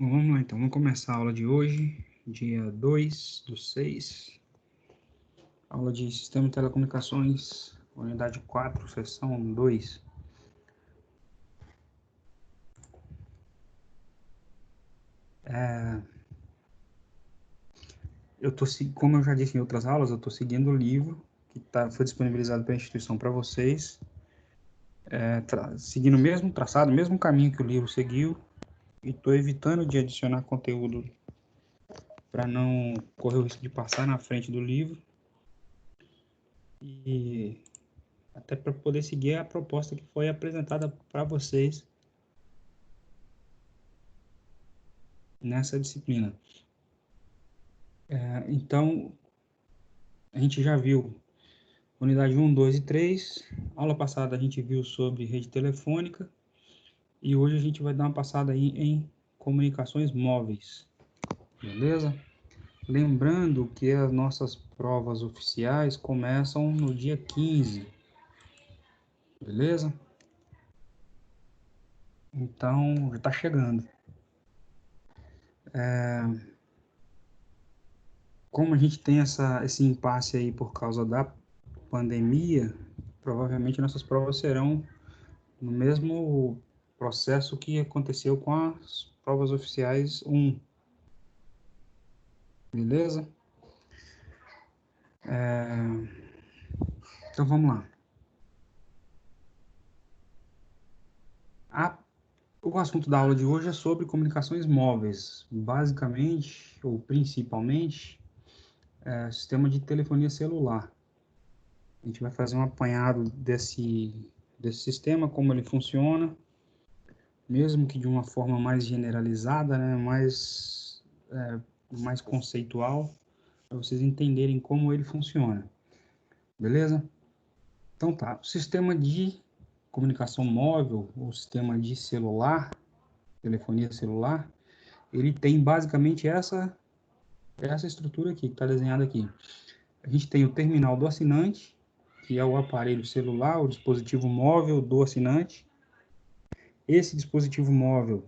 Bom, vamos lá então, vamos começar a aula de hoje, dia 2/6, aula de Sistema de Telecomunicações, unidade 4, seção 2. Como eu já disse em outras aulas, eu estou seguindo o livro que foi disponibilizado pela instituição para vocês, seguindo o mesmo traçado, o mesmo caminho que o livro seguiu, e estou evitando de adicionar conteúdo para não correr o risco de passar na frente do livro, e até para poder seguir a proposta que foi apresentada para vocês nessa disciplina. Então, a gente já viu unidade 1, 2 e 3. Aula passada a gente viu sobre rede telefônica e hoje a gente vai dar uma passada aí em comunicações móveis, beleza? Lembrando que as nossas provas oficiais começam no dia 15, beleza? Então, já está chegando. Como a gente tem esse impasse aí por causa da pandemia, provavelmente nossas provas serão no mesmo processo que aconteceu com as provas oficiais 1, beleza? Então vamos lá. O assunto da aula de hoje é sobre comunicações móveis, basicamente, ou principalmente, sistema de telefonia celular. A gente vai fazer um apanhado desse sistema, como ele funciona, mesmo que de uma forma mais generalizada, né, mais conceitual, para vocês entenderem como ele funciona, beleza? Então tá, o sistema de comunicação móvel, o sistema de celular, telefonia celular, ele tem basicamente essa estrutura aqui, que está desenhada aqui. A gente tem o terminal do assinante, que é o aparelho celular, o dispositivo móvel do assinante. Esse dispositivo móvel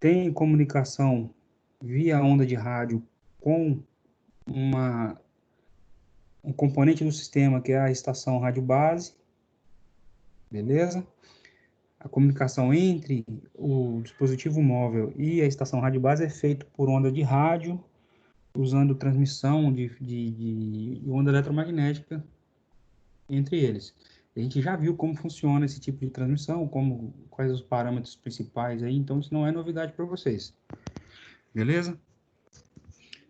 tem comunicação via onda de rádio com um componente do sistema, que é a estação rádio base, beleza? A comunicação entre o dispositivo móvel e a estação rádio base é feita por onda de rádio, usando transmissão de onda eletromagnética entre eles. A gente já viu como funciona esse tipo de transmissão, quais os parâmetros principais aí, então isso não é novidade para vocês. Beleza?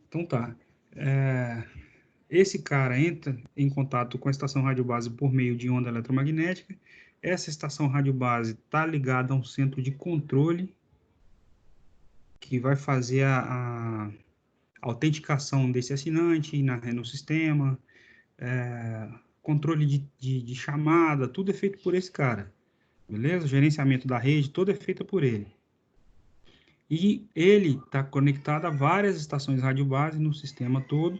Então tá. Esse cara entra em contato com a estação rádio base por meio de onda eletromagnética. Essa estação rádio base está ligada a um centro de controle que vai fazer a autenticação desse assinante no sistema, controle de chamada, tudo é feito por esse cara, beleza? O gerenciamento da rede, todo é feito por ele. E ele está conectado a várias estações rádio base no sistema todo,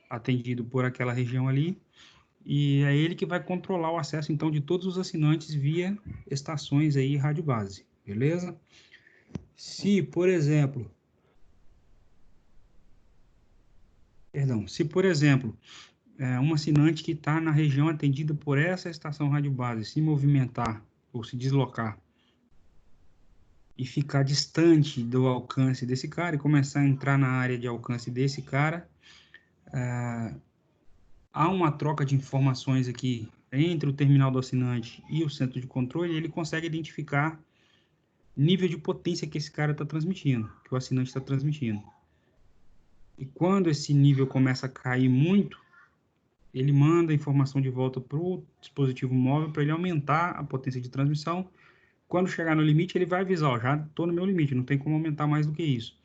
atendido por aquela região ali, e é ele que vai controlar o acesso, então, de todos os assinantes via estações aí rádio base, beleza? Se, por exemplo, um assinante que está na região atendida por essa estação rádio base se movimentar ou se deslocar e ficar distante do alcance desse cara e começar a entrar na área de alcance desse cara, há uma troca de informações aqui entre o terminal do assinante e o centro de controle, e ele consegue identificar nível de potência que esse cara está transmitindo, que o assinante está transmitindo. E quando esse nível começa a cair muito, ele manda a informação de volta para o dispositivo móvel para ele aumentar a potência de transmissão. Quando chegar no limite, ele vai avisar, ó, já estou no meu limite, não tem como aumentar mais do que isso.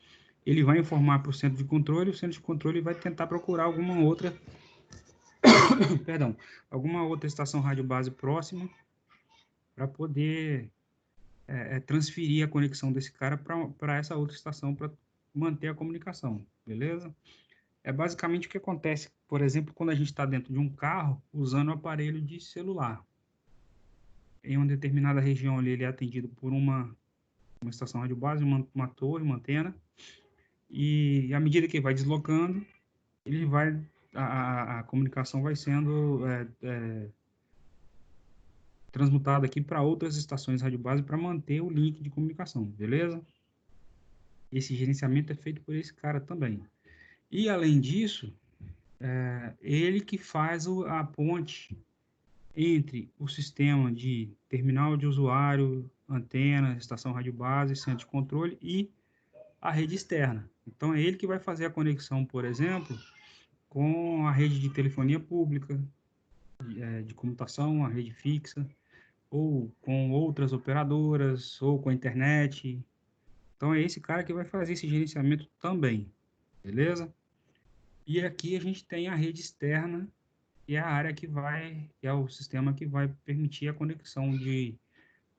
Ele vai informar para o centro de controle, o centro de controle vai tentar procurar alguma outra estação rádio base próxima para poder transferir a conexão desse cara para essa outra estação para manter a comunicação, beleza? É basicamente o que acontece, por exemplo, quando a gente está dentro de um carro usando o aparelho de celular. Em uma determinada região ali, ele é atendido por uma uma estação rádio base, uma torre, uma antena, e à medida que vai deslocando, ele vai, a comunicação vai sendo transmutada aqui para outras estações rádio base para manter o link de comunicação, beleza? Esse gerenciamento é feito por esse cara também. E além disso, ele que faz a ponte entre o sistema de terminal de usuário, antena, estação rádio base, centro de controle e a rede externa. Então é ele que vai fazer a conexão, por exemplo, com a rede de telefonia pública, de comutação, a rede fixa, ou com outras operadoras, ou com a internet. Então é esse cara que vai fazer esse gerenciamento também, beleza? E aqui a gente tem a rede externa, que é a área que vai, que é o sistema que vai permitir a conexão de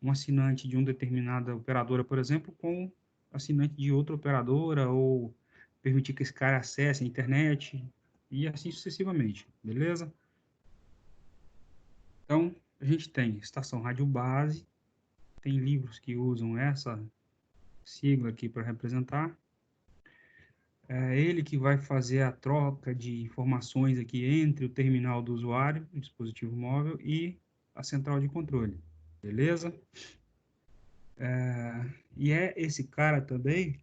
um assinante de uma determinada operadora, por exemplo, com assinante de outra operadora, ou permitir que esse cara acesse a internet, e assim sucessivamente, beleza? Então, a gente tem estação rádio base, tem livros que usam essa sigla aqui para representar. É ele que vai fazer a troca de informações aqui entre o terminal do usuário, o dispositivo móvel, e a central de controle, beleza? E é esse cara também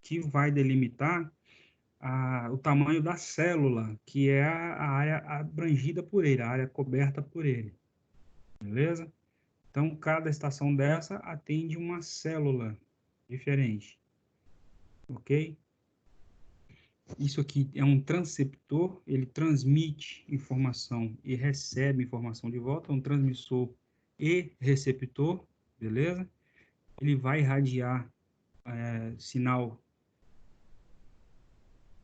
que vai delimitar o tamanho da célula, que é a área abrangida por ele, a área coberta por ele, beleza? Então, cada estação dessa atende uma célula diferente, ok? Isso aqui é um transceptor, ele transmite informação e recebe informação de volta, é um transmissor e receptor, beleza? Ele vai irradiar sinal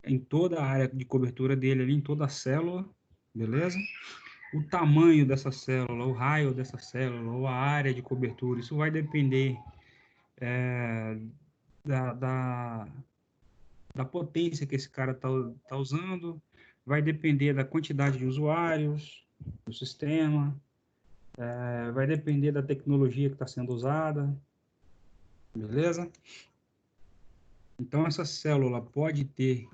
em toda a área de cobertura dele, ali em toda a célula, beleza? O tamanho dessa célula, o raio dessa célula, ou a área de cobertura, isso vai depender da, da, da potência que esse cara tá usando, vai depender da quantidade de usuários do sistema, vai depender da tecnologia que está sendo usada, beleza? Então, essa célula pode ter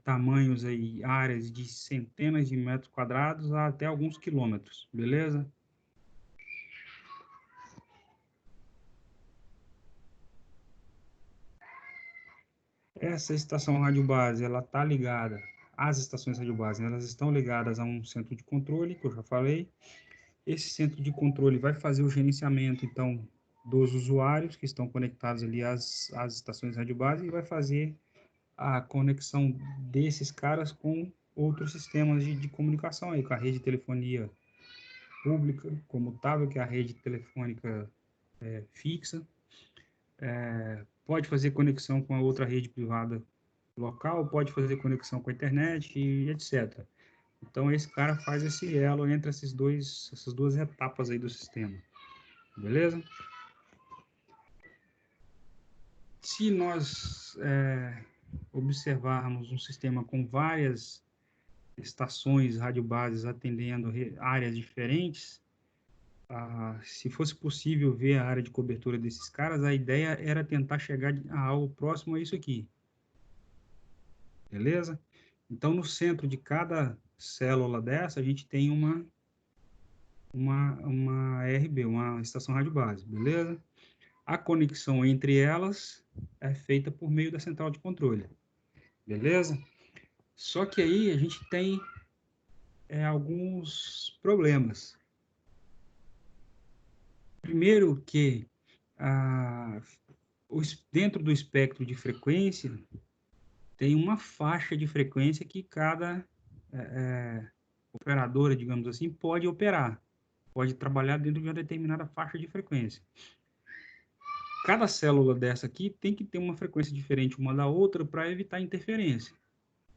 tamanhos aí, áreas de centenas de metros quadrados a até alguns quilômetros, beleza? Essa estação rádio base, ela está ligada, as estações rádio base, né, elas estão ligadas a um centro de controle, que eu já falei. Esse centro de controle vai fazer o gerenciamento, então, dos usuários que estão conectados ali às estações rádio base e vai fazer a conexão desses caras com outros sistemas de comunicação aí, com a rede de telefonia pública, comutável, que é a rede telefônica fixa. Pode fazer conexão com a outra rede privada local, pode fazer conexão com a internet e etc. Então, esse cara faz esse elo entre essas duas etapas aí do sistema, beleza? Se nós observarmos um sistema com várias estações radiobases atendendo áreas diferentes, se fosse possível ver a área de cobertura desses caras, a ideia era tentar chegar a algo próximo a isso aqui, beleza? Então, no centro de cada célula dessa, a gente tem uma RB, uma estação rádio base, beleza? A conexão entre elas é feita por meio da central de controle, beleza? Só que aí a gente tem alguns problemas. Primeiro que ah, dentro do espectro de frequência tem uma faixa de frequência que cada operadora, digamos assim, pode operar, pode trabalhar dentro de uma determinada faixa de frequência. Cada célula dessa aqui tem que ter uma frequência diferente uma da outra para evitar interferência,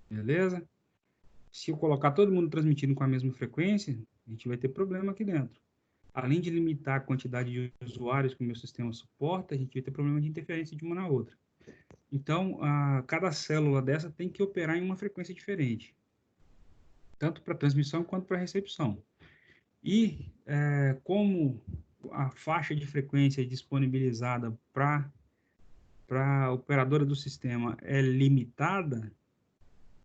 beleza? Se eu colocar todo mundo transmitindo com a mesma frequência, a gente vai ter problema aqui dentro. Além de limitar a quantidade de usuários que o meu sistema suporta, a gente vai ter problema de interferência de uma na outra. Então, cada célula dessa tem que operar em uma frequência diferente, tanto para transmissão quanto para recepção. E como a faixa de frequência disponibilizada para a operadora do sistema é limitada,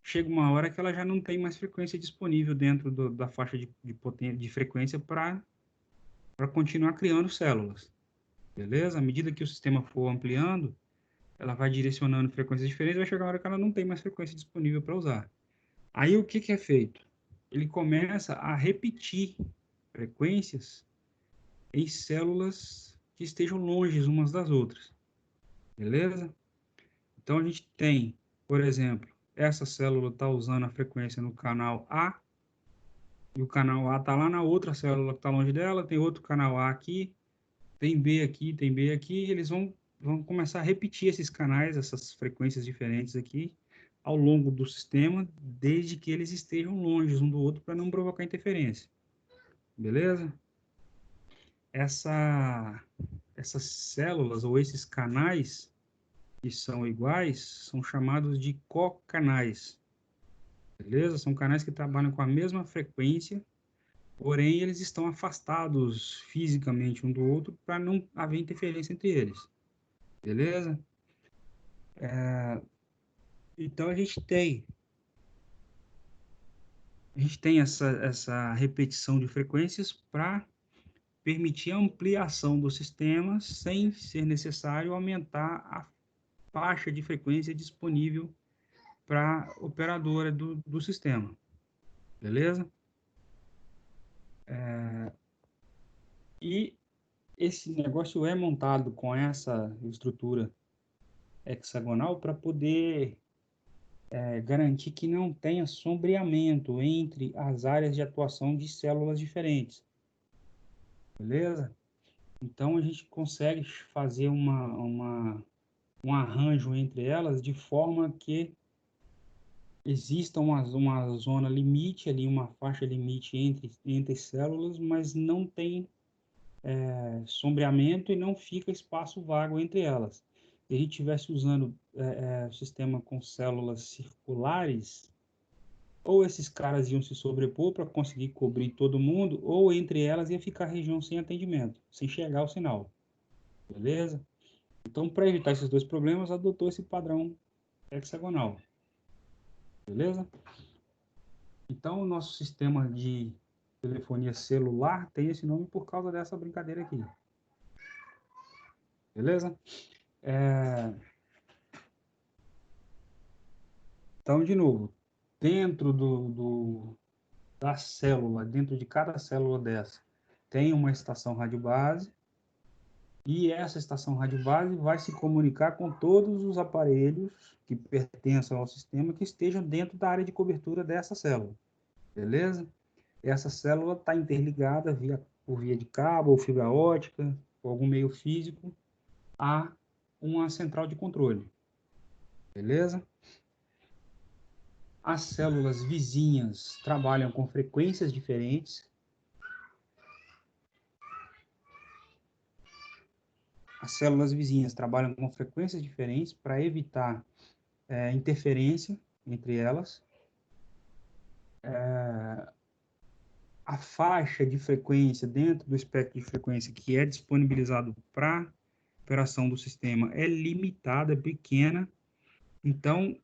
chega uma hora que ela já não tem mais frequência disponível dentro da faixa de frequência para continuar criando células, beleza? À medida que o sistema for ampliando, ela vai direcionando frequências diferentes, vai chegar uma hora que ela não tem mais frequência disponível para usar. Aí o que que é feito? Ele começa a repetir frequências em células que estejam longe umas das outras, beleza? Então a gente tem, por exemplo, essa célula está usando a frequência no canal A, e o canal A está lá na outra célula que está longe dela, tem outro canal A aqui, tem B aqui, tem B aqui, e eles vão começar a repetir esses canais, essas frequências diferentes aqui, ao longo do sistema, desde que eles estejam longe um do outro para não provocar interferência. Beleza? Essas células ou esses canais que são iguais são chamados de cocanais. Beleza? São canais que trabalham com a mesma frequência, porém eles estão afastados fisicamente um do outro para não haver interferência entre eles. Beleza? Então a gente tem essa repetição de frequências para permitir a ampliação do sistema sem ser necessário aumentar a faixa de frequência disponível para a operadora do sistema. Beleza? E esse negócio é montado com essa estrutura hexagonal para poder garantir que não tenha sombreamento entre as áreas de atuação de células diferentes. Beleza? Então, a gente consegue fazer um arranjo entre elas de forma que exista uma zona limite ali, uma faixa limite entre células, mas não tem sombreamento e não fica espaço vago entre elas. Se a gente estivesse usando o sistema com células circulares, ou esses caras iam se sobrepor para conseguir cobrir todo mundo, ou entre elas ia ficar a região sem atendimento, sem chegar o sinal. Beleza? Então, para evitar esses dois problemas, adotou esse padrão hexagonal. Beleza? Então, o nosso sistema de telefonia celular tem esse nome por causa dessa brincadeira aqui. Beleza? Então, de novo, dentro da célula, dentro de cada célula dessa, tem uma estação radiobase, e essa estação radiobase vai se comunicar com todos os aparelhos que pertençam ao sistema que estejam dentro da área de cobertura dessa célula. Beleza? Essa célula está interligada por via de cabo ou fibra ótica, ou algum meio físico, a uma central de controle. Beleza? As células vizinhas trabalham com frequências diferentes. As células vizinhas trabalham com frequências diferentes para evitar interferência entre elas. A faixa de frequência dentro do espectro de frequência que é disponibilizado para operação do sistema é limitada, é pequena. Então,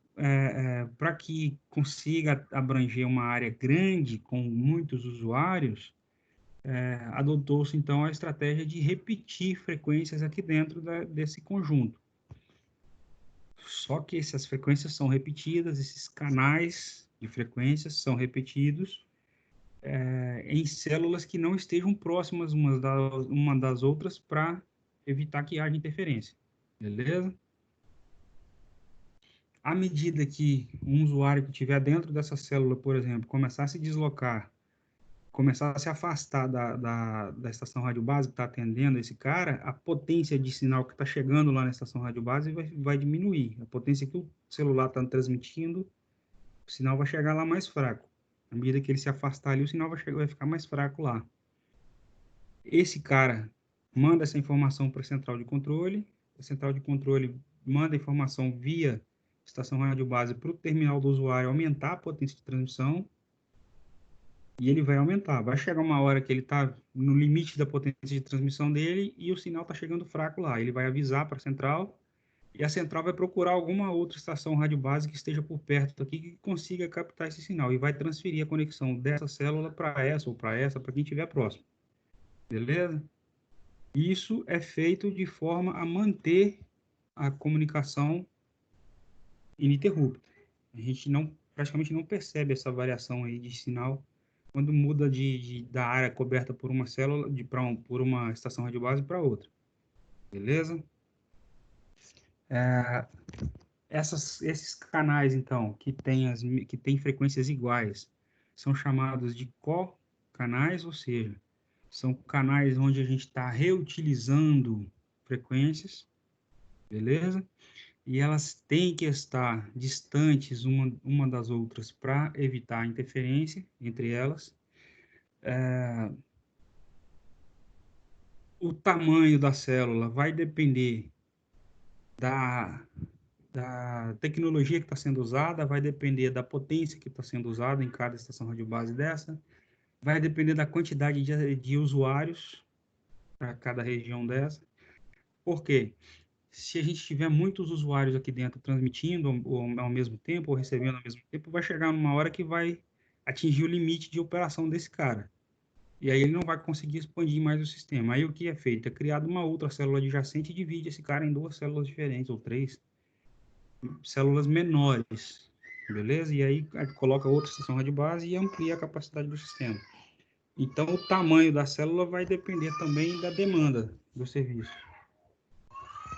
para que consiga abranger uma área grande com muitos usuários, adotou-se então a estratégia de repetir frequências aqui dentro desse conjunto. Só que essas frequências são repetidas, esses canais de frequências são repetidos em células que não estejam próximas uma das outras para evitar que haja interferência. Beleza? À medida que um usuário que estiver dentro dessa célula, por exemplo, começar a se deslocar, começar a se afastar da estação radiobase que está atendendo esse cara, a potência de sinal que está chegando lá na estação radiobase vai diminuir. A potência que o celular está transmitindo, o sinal vai chegar lá mais fraco. À medida que ele se afastar ali, o sinal vai ficar mais fraco lá. Esse cara manda essa informação para a central de controle manda a informação via estação radiobase para o terminal do usuário aumentar a potência de transmissão. E ele vai aumentar. Vai chegar uma hora que ele está no limite da potência de transmissão dele e o sinal está chegando fraco lá. Ele vai avisar para a central e a central vai procurar alguma outra estação rádio base que esteja por perto aqui que consiga captar esse sinal e vai transferir a conexão dessa célula para essa, para quem estiver próximo. Beleza? Isso é feito de forma a manter a comunicação ininterrupta. A gente praticamente não percebe essa variação aí de sinal quando muda da área coberta por uma célula, por uma estação radiobase para outra. Beleza? Esses canais, então, que têm frequências iguais, são chamados de co-canais, ou seja, são canais onde a gente está reutilizando frequências, beleza? E elas têm que estar distantes uma das outras para evitar interferência entre elas. O tamanho da célula vai depender da, da tecnologia que está sendo usada, vai depender da potência que está sendo usada em cada estação radiobase dessa, vai depender da quantidade de usuários para cada região dessa. Por quê? Se a gente tiver muitos usuários aqui dentro transmitindo ao mesmo tempo, ou recebendo ao mesmo tempo, vai chegar numa hora que vai atingir o limite de operação desse cara. E aí ele não vai conseguir expandir mais o sistema. Aí o que é feito? É criado uma outra célula adjacente e divide esse cara em duas células diferentes, ou três células menores, beleza? E aí coloca outra estação rádio base e amplia a capacidade do sistema. Então o tamanho da célula vai depender também da demanda do serviço,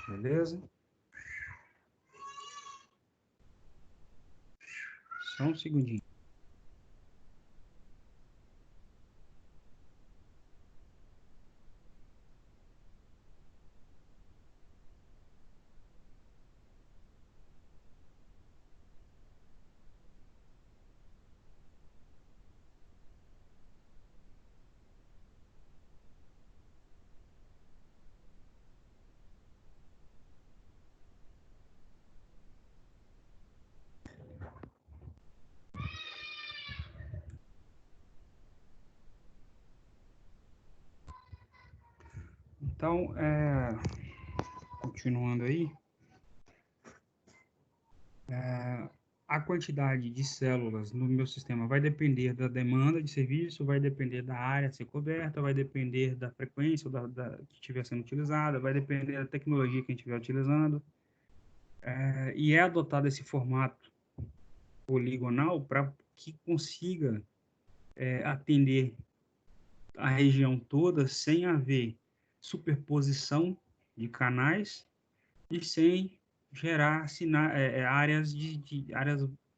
beleza? Só um segundinho. Então, continuando aí, a quantidade de células no meu sistema vai depender da demanda de serviço, vai depender da área a ser coberta, vai depender da frequência que estiver sendo utilizada, vai depender da tecnologia que a gente estiver utilizando. E é adotado esse formato poligonal para que consiga atender a região toda sem haver superposição de canais e sem gerar áreas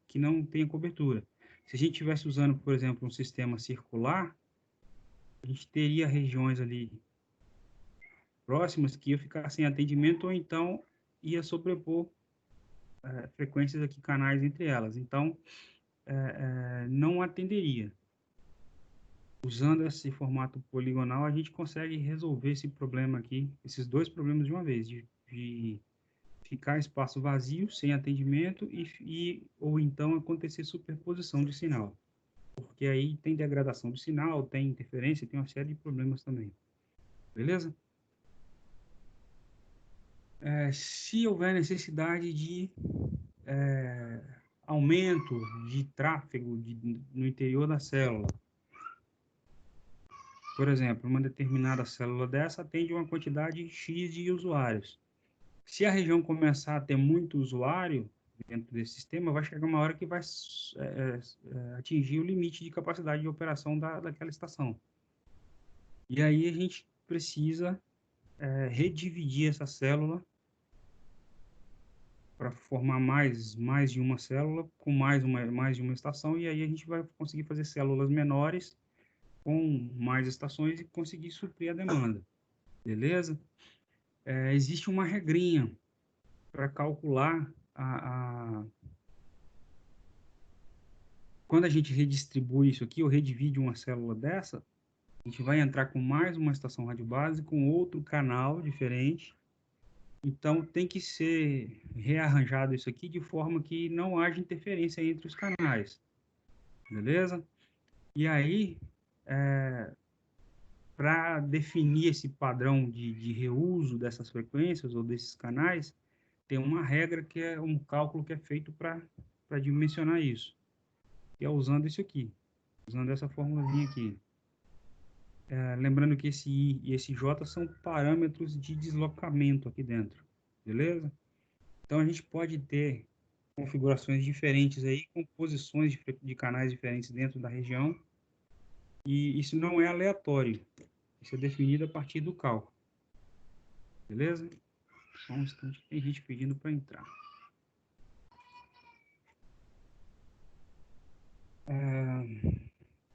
que não tenham cobertura. Se a gente estivesse usando, por exemplo, um sistema circular, a gente teria regiões ali próximas que ia ficar sem atendimento ou então ia sobrepor frequências aqui, canais entre elas. Então, não atenderia. Usando esse formato poligonal, a gente consegue resolver esse problema aqui, esses dois problemas de uma vez, de ficar espaço vazio, sem atendimento, ou então acontecer superposição de sinal. Porque aí tem degradação do sinal, tem interferência, tem uma série de problemas também. Beleza? Se houver necessidade de aumento de tráfego no interior da célula, por exemplo, uma determinada célula dessa atende uma quantidade X de usuários. Se a região começar a ter muito usuário dentro desse sistema, vai chegar uma hora que vai atingir o limite de capacidade de operação daquela estação. E aí a gente precisa redividir essa célula para formar mais de uma célula com mais de uma estação, e aí a gente vai conseguir fazer células menores com mais estações e conseguir suprir a demanda. Beleza? Existe uma regrinha para calcular quando a gente redistribui isso aqui, ou redivide uma célula dessa, a gente vai entrar com mais uma estação rádio base, com outro canal diferente. Então, tem que ser rearranjado isso aqui de forma que não haja interferência entre os canais. Beleza? E aí, para definir esse padrão de reuso dessas frequências ou desses canais, tem uma regra que é um cálculo que é feito para dimensionar isso, que é usando isso aqui, usando essa formulazinha aqui. Lembrando que esse I e esse J são parâmetros de deslocamento aqui dentro, beleza? Então a gente pode ter configurações diferentes aí, com posições de canais diferentes dentro da região, e isso não é aleatório, isso é definido a partir do cálculo, beleza? Só um instante, tem gente pedindo para entrar.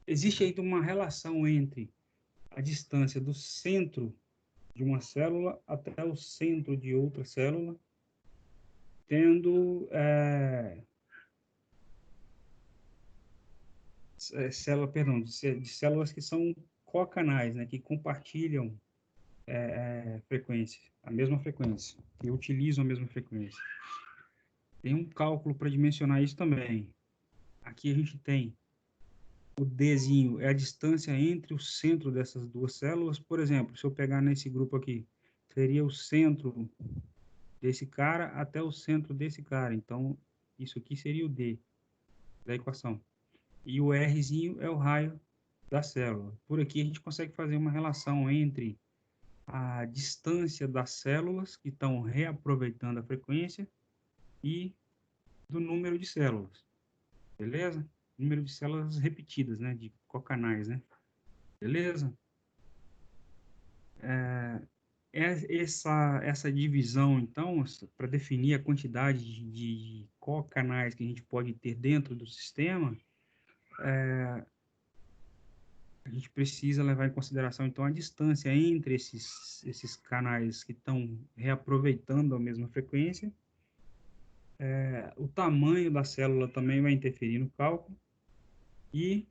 Existe aí uma relação entre a distância do centro de uma célula até o centro de outra célula, tendo perdão, de células que são cocanais, né, que compartilham frequência, a mesma frequência, que utilizam a mesma frequência. Tem um cálculo para dimensionar isso também. Aqui a gente tem o Dzinho, é a distância entre o centro dessas duas células. Por exemplo, se eu pegar nesse grupo aqui, seria o centro desse cara até o centro desse cara. Então, isso aqui seria o D da equação. E o Rzinho é o raio da célula. Por aqui a gente consegue fazer uma relação entre a distância das células que estão reaproveitando a frequência e do número de células, beleza? Número de células repetidas, né? De cocanais, né? Beleza? Essa divisão, então, para definir a quantidade de cocanais que a gente pode ter dentro do sistema, a gente precisa levar em consideração, então, a distância entre esses canais que estão reaproveitando a mesma frequência. O tamanho da célula também vai interferir no cálculo. E,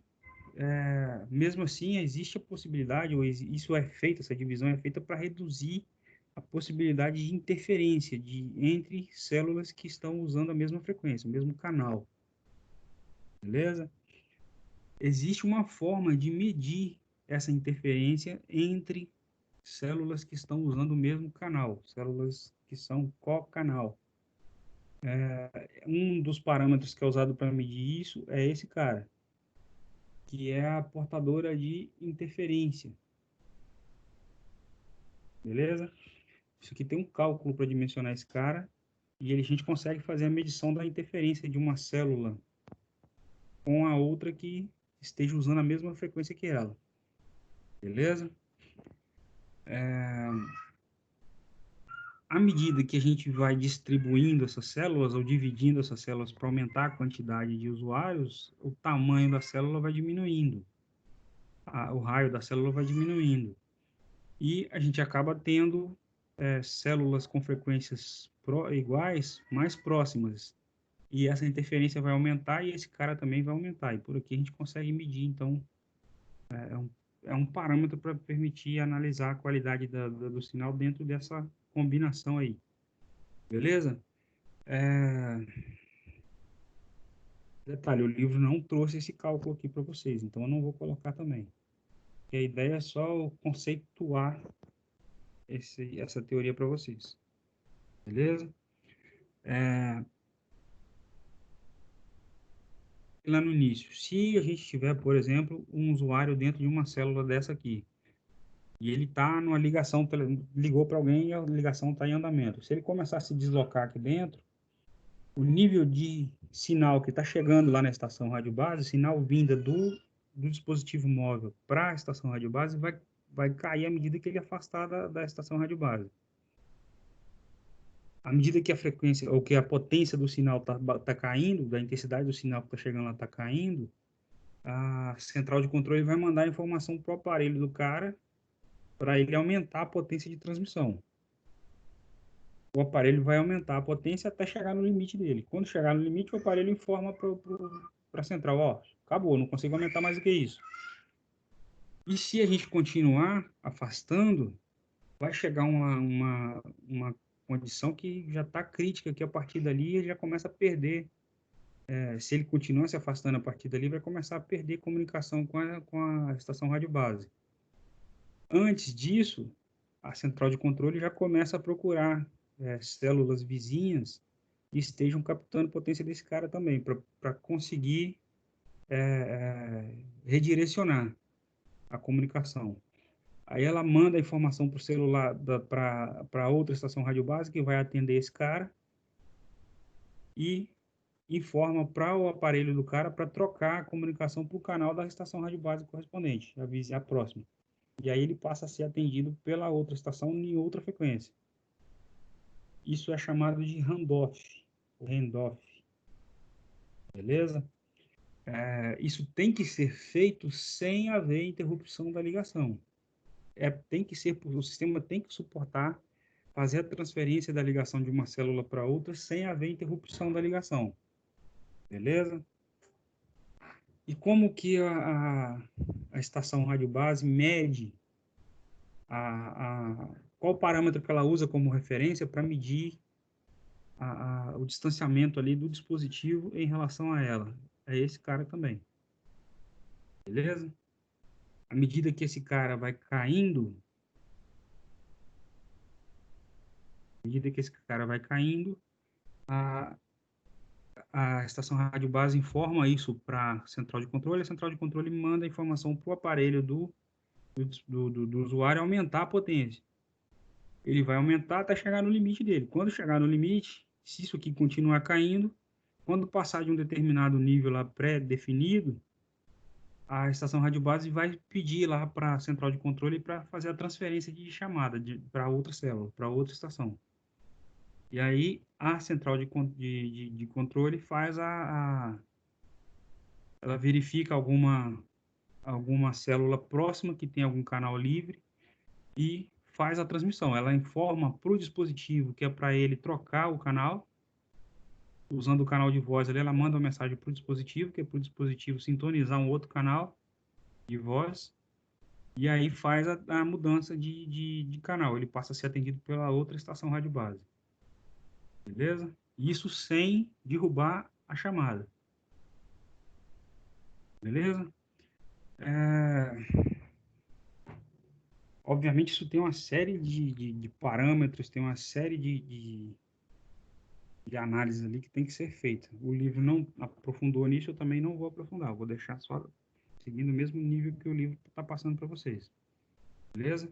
mesmo assim, existe a possibilidade, ou isso é feito, essa divisão é feita para reduzir a possibilidade de interferência entre células que estão usando a mesma frequência, o mesmo canal. Beleza? Existe uma forma de medir essa interferência entre células que estão usando o mesmo canal, células que são co-canal. Um dos parâmetros que é usado para medir isso é esse cara, que é a portadora de interferência. Beleza? Isso aqui tem um cálculo para dimensionar esse cara, e a gente consegue fazer a medição da interferência de uma célula com a outra que esteja usando a mesma frequência que ela. Beleza? À medida que a gente vai distribuindo essas células ou dividindo essas células para aumentar a quantidade de usuários, o tamanho da célula vai diminuindo, o raio da célula vai diminuindo. E a gente acaba tendo células com frequências iguais mais próximas. E essa interferência vai aumentar e esse cara também vai aumentar. E por aqui a gente consegue medir, então, é um parâmetro para permitir analisar a qualidade do sinal dentro dessa combinação aí. Beleza? Detalhe, o livro não trouxe esse cálculo aqui para vocês, então eu não vou colocar também. E a ideia é só conceituar essa teoria para vocês. Beleza? Lá no início, se a gente tiver, por exemplo, um usuário dentro de uma célula dessa aqui, e ele está numa ligação, ligou para alguém e a ligação está em andamento. Se ele começar a se deslocar aqui dentro, o nível de sinal que está chegando lá na estação rádio base, sinal vinda do dispositivo móvel para a estação rádio base, vai cair à medida que ele afastar da estação rádio base. À medida que a frequência, ou que a potência do sinal tá caindo, da intensidade do sinal que está chegando lá está caindo, a central de controle vai mandar a informação para o aparelho do cara para ele aumentar a potência de transmissão. O aparelho vai aumentar a potência até chegar no limite dele. Quando chegar no limite, o aparelho informa para a central, ó, acabou, não consigo aumentar mais do que isso. E se a gente continuar afastando, vai chegar uma condição que já está crítica, que a partir dali ele já começa a perder se ele continuar se afastando a partir dali, vai começar a perder comunicação com a estação rádio base. Antes disso, a central de controle já começa a procurar células vizinhas que estejam captando potência desse cara também, para conseguir redirecionar a comunicação. Aí ela manda a informação para o celular, para outra estação rádio base que vai atender esse cara e informa para o aparelho do cara para trocar a comunicação para o canal da estação rádio base correspondente, a próxima. E aí ele passa a ser atendido pela outra estação em outra frequência. Isso é chamado de handoff, beleza? Isso tem que ser feito sem haver interrupção da ligação. O sistema tem que suportar fazer a transferência da ligação de uma célula para outra sem haver interrupção da ligação, beleza? E como que a estação rádio base mede qual parâmetro que ela usa como referência para medir o distanciamento ali do dispositivo em relação a ela? É esse cara também, beleza? À medida que esse cara vai caindo, a, a estação rádio base informa isso para a central de controle manda a informação para o aparelho do usuário aumentar a potência. Ele vai aumentar até chegar no limite dele. Quando chegar no limite, se isso aqui continuar caindo, quando passar de um determinado nível lá pré-definido, a estação rádio base vai pedir lá para a central de controle para fazer a transferência de chamada para outra célula, para outra estação. E aí a central de controle faz ela verifica alguma célula próxima que tem algum canal livre e faz a transmissão. Ela informa para o dispositivo que é para ele trocar o canal, usando o canal de voz ali, ela manda uma mensagem para o dispositivo, que é para o dispositivo sintonizar um outro canal de voz, e aí faz a mudança de canal. Ele passa a ser atendido pela outra estação rádio base. Beleza? Isso sem derrubar a chamada. Beleza? Obviamente, isso tem uma série de parâmetros, tem uma série de análises ali que tem que ser feita. O livro não aprofundou nisso, eu também não vou aprofundar. Eu vou deixar só seguindo o mesmo nível que o livro está passando para vocês. Beleza?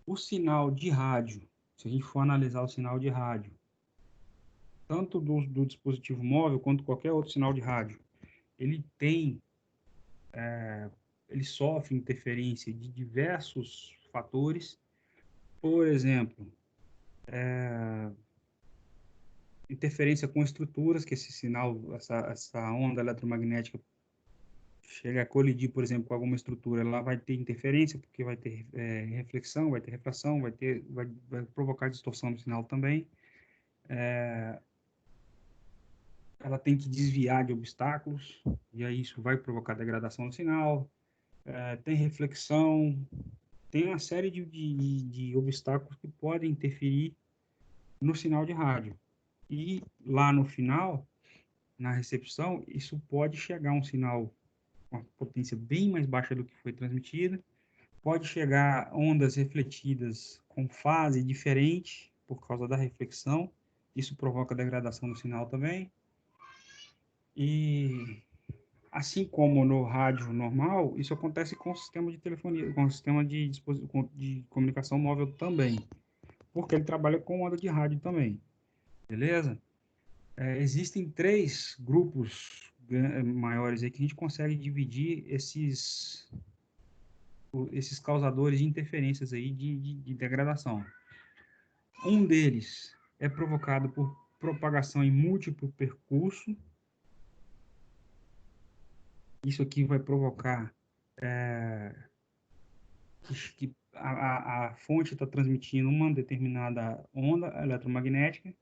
O sinal de rádio, se a gente for analisar o sinal de rádio, tanto do dispositivo móvel quanto qualquer outro sinal de rádio, ele ele sofre interferência de diversos fatores. Por exemplo, interferência com estruturas, que esse sinal, essa onda eletromagnética chega a colidir, por exemplo, com alguma estrutura, ela vai ter interferência, porque vai ter reflexão, vai ter refração, vai provocar distorção no sinal também. Ela tem que desviar de obstáculos, e aí isso vai provocar degradação do sinal. Tem reflexão, tem uma série de obstáculos que podem interferir no sinal de rádio. E lá no final, na recepção, isso pode chegar a um sinal com uma potência bem mais baixa do que foi transmitida, pode chegar ondas refletidas com fase diferente por causa da reflexão, isso provoca degradação do sinal também. E assim como no rádio normal, isso acontece com o sistema de telefonia, com o sistema de comunicação móvel também, porque ele trabalha com onda de rádio também, beleza? Existem três grupos maiores aí que a gente consegue dividir esses causadores de interferências aí de degradação. Um deles é provocado por propagação em múltiplo percurso. Isso aqui vai provocar que a fonte está transmitindo uma determinada onda eletromagnética.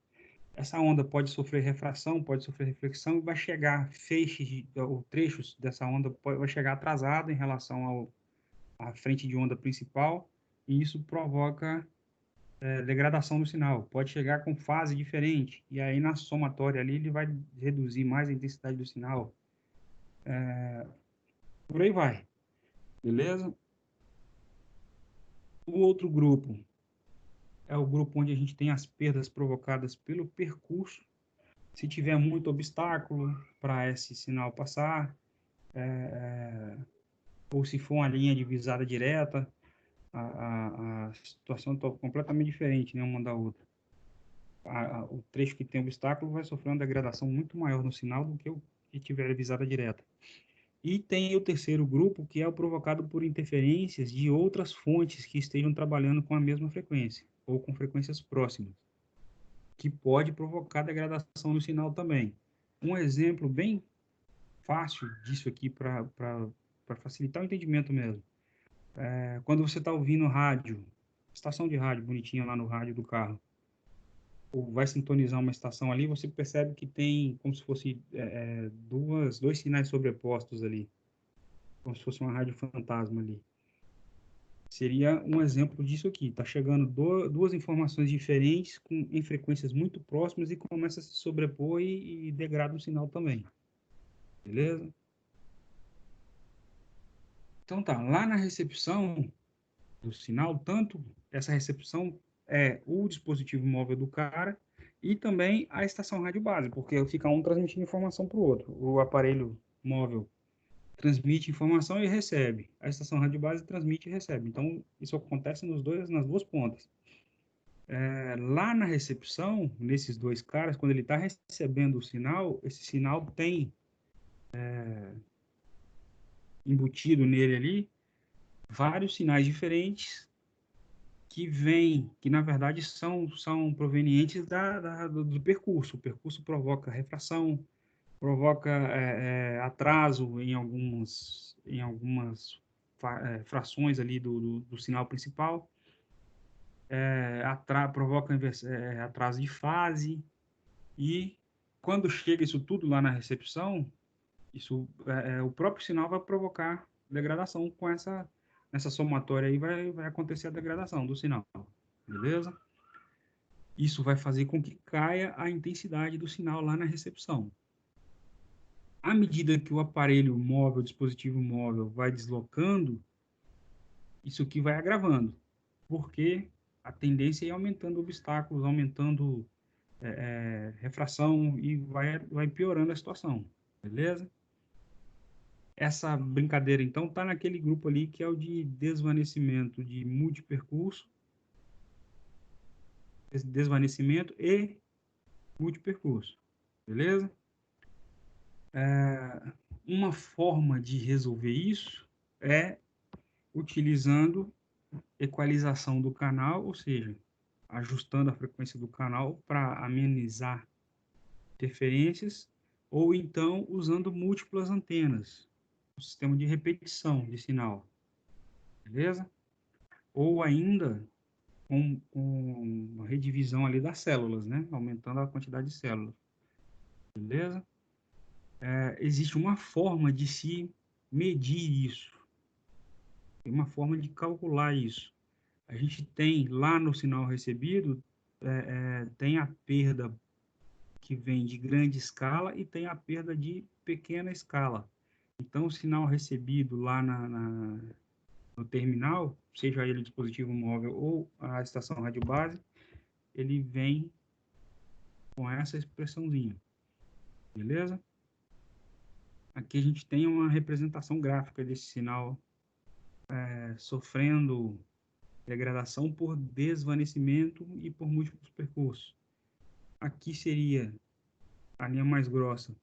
Essa onda pode sofrer refração, pode sofrer reflexão e vai chegar ou trechos dessa onda vai chegar atrasado em relação à frente de onda principal, e isso provoca degradação do sinal. Pode chegar com fase diferente, e aí na somatória ali ele vai reduzir mais a intensidade do sinal. Por aí vai, beleza? O outro grupo é o grupo onde a gente tem as perdas provocadas pelo percurso. Se tiver muito obstáculo para esse sinal passar, ou se for uma linha divisada direta, a situação está completamente diferente, né, uma da outra. O trecho que tem obstáculo vai sofrer uma degradação muito maior no sinal do que o que tiver visada direta. E tem o terceiro grupo, que é o provocado por interferências de outras fontes que estejam trabalhando com a mesma frequência, ou com frequências próximas, que pode provocar degradação no sinal também. Um exemplo bem fácil disso aqui, para facilitar o entendimento mesmo, quando você está ouvindo rádio, estação de rádio bonitinha lá no rádio do carro, ou vai sintonizar uma estação ali, você percebe que tem como se fosse dois sinais sobrepostos ali, como se fosse uma rádio fantasma ali. Seria um exemplo disso aqui. Está chegando duas informações diferentes em frequências muito próximas e começa a se sobrepor e degrada o sinal também. Beleza? Então tá, lá na recepção do sinal, tanto essa recepção é o dispositivo móvel do cara e também a estação rádio base, porque fica um transmitindo informação para o outro. O aparelho móvel transmite informação e recebe. A estação rádio base transmite e recebe. Então, isso acontece nas duas pontas. Lá na recepção, nesses dois caras, quando ele está recebendo o sinal, esse sinal tem embutido nele ali vários sinais diferentes que na verdade são provenientes do percurso. O percurso provoca refração, provoca atraso em algumas frações ali do sinal principal, provoca atraso de fase, e quando chega isso tudo lá na recepção, o próprio sinal vai provocar degradação nessa somatória aí vai acontecer a degradação do sinal, beleza? Isso vai fazer com que caia a intensidade do sinal lá na recepção. À medida que o aparelho móvel, o dispositivo móvel vai deslocando, isso aqui vai agravando, porque a tendência é aumentando obstáculos, aumentando refração e vai piorando a situação, beleza? Essa brincadeira, então, está naquele grupo ali que é o de desvanecimento de multipercurso, desvanecimento e multipercurso, beleza? Uma forma de resolver isso é utilizando equalização do canal, ou seja, ajustando a frequência do canal para amenizar interferências, ou então usando múltiplas antenas, um sistema de repetição de sinal, beleza? Ou ainda com uma redivisão ali das células, né? Aumentando a quantidade de células, beleza? Existe uma forma de se medir isso, tem uma forma de calcular isso. A gente tem lá no sinal recebido, tem a perda que vem de grande escala e tem a perda de pequena escala. Então, o sinal recebido lá no terminal, seja ele dispositivo móvel ou a estação rádio base, ele vem com essa expressãozinha, beleza? Aqui a gente tem uma representação gráfica desse sinal sofrendo degradação por desvanecimento e por múltiplos percursos. Aqui seria a linha mais grossa,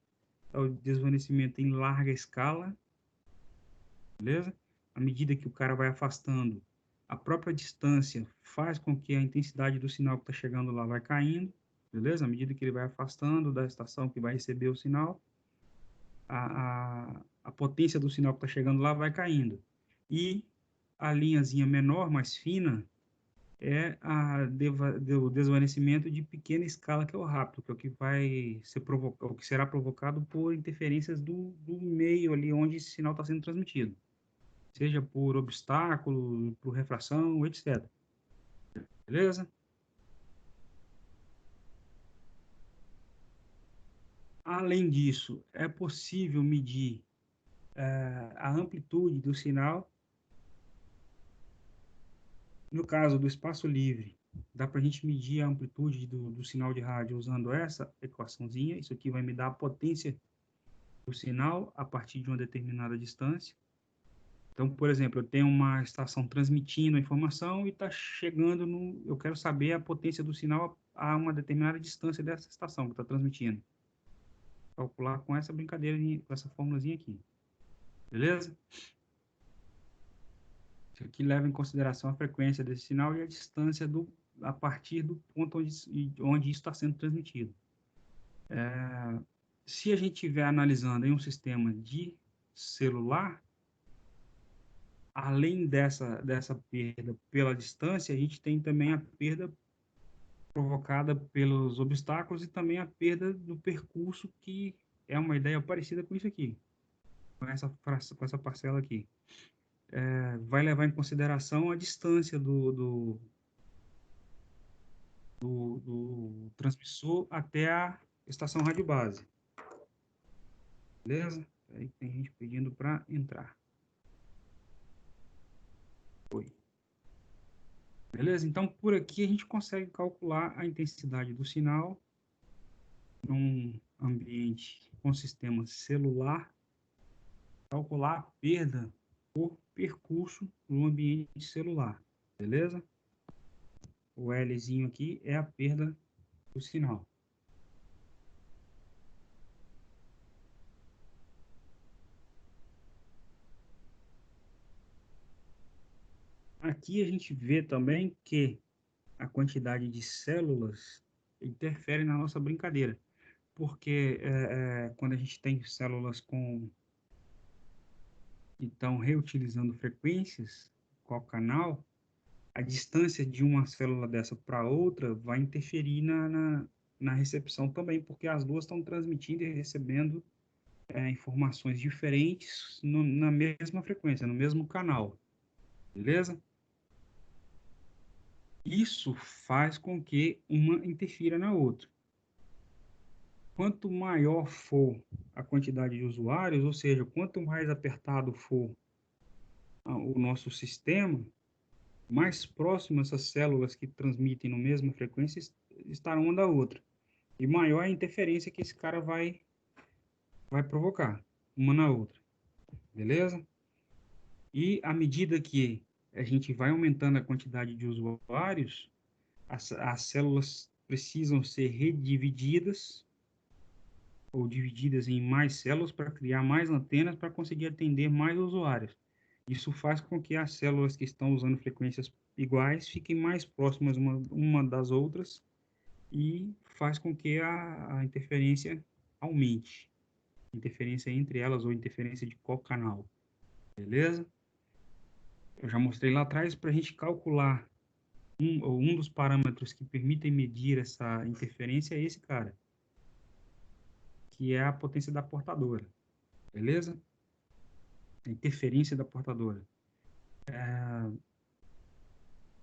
é o desvanecimento em larga escala, beleza? À medida que o cara vai afastando, a própria distância faz com que a intensidade do sinal que está chegando lá vai caindo, beleza? À medida que ele vai afastando da estação que vai receber o sinal, a potência do sinal que está chegando lá vai caindo. E a linhazinha menor, mais fina, é o desvanecimento de pequena escala, que é o rápido, que é o que o que será provocado por interferências do meio ali onde esse sinal está sendo transmitido, seja por obstáculo, por refração, etc. Beleza? Além disso, é possível medir a amplitude do sinal. No caso do espaço livre, dá para a gente medir a amplitude do sinal de rádio usando essa equaçãozinha. Isso aqui vai me dar a potência do sinal a partir de uma determinada distância. Então, por exemplo, eu tenho uma estação transmitindo a informação e está chegando no... Eu quero saber a potência do sinal a uma determinada distância dessa estação que está transmitindo. Calcular com essa brincadeira, com essa formulazinha aqui. Beleza? Isso aqui leva em consideração a frequência desse sinal e a distância a partir do ponto onde isso está sendo transmitido. Se a gente estiver analisando em um sistema de celular, além dessa perda pela distância, a gente tem também a perda provocada pelos obstáculos e também a perda do percurso, que é uma ideia parecida com isso aqui, com essa parcela aqui. Vai levar em consideração a distância do transmissor até a estação rádio base. Beleza? Aí tem gente pedindo para entrar. Foi. Beleza? Então, por aqui a gente consegue calcular a intensidade do sinal num ambiente com sistema celular, calcular a perda por percurso no ambiente celular. Beleza? O Lzinho aqui é a perda do sinal. Aqui a gente vê também que a quantidade de células interfere na nossa brincadeira, porque quando a gente tem células que estão reutilizando frequências, qual canal, a distância de uma célula dessa para outra vai interferir na recepção também, porque as duas estão transmitindo e recebendo informações diferentes na mesma frequência, no mesmo canal, beleza? Isso faz com que uma interfira na outra. Quanto maior for a quantidade de usuários, ou seja, quanto mais apertado for o nosso sistema, mais próximas essas células que transmitem na mesma frequência estarão uma da outra. E maior a interferência que esse cara vai provocar uma na outra. Beleza? E à medida que a gente vai aumentando a quantidade de usuários, as células precisam ser redivididas ou divididas em mais células para criar mais antenas para conseguir atender mais usuários. Isso faz com que as células que estão usando frequências iguais fiquem mais próximas uma das outras e faz com que a interferência aumente. Interferência entre elas ou interferência de qual canal. Beleza? Eu já mostrei lá atrás para a gente calcular um dos parâmetros que permitem medir essa interferência é esse cara, que é a potência da portadora. Beleza? A interferência da portadora.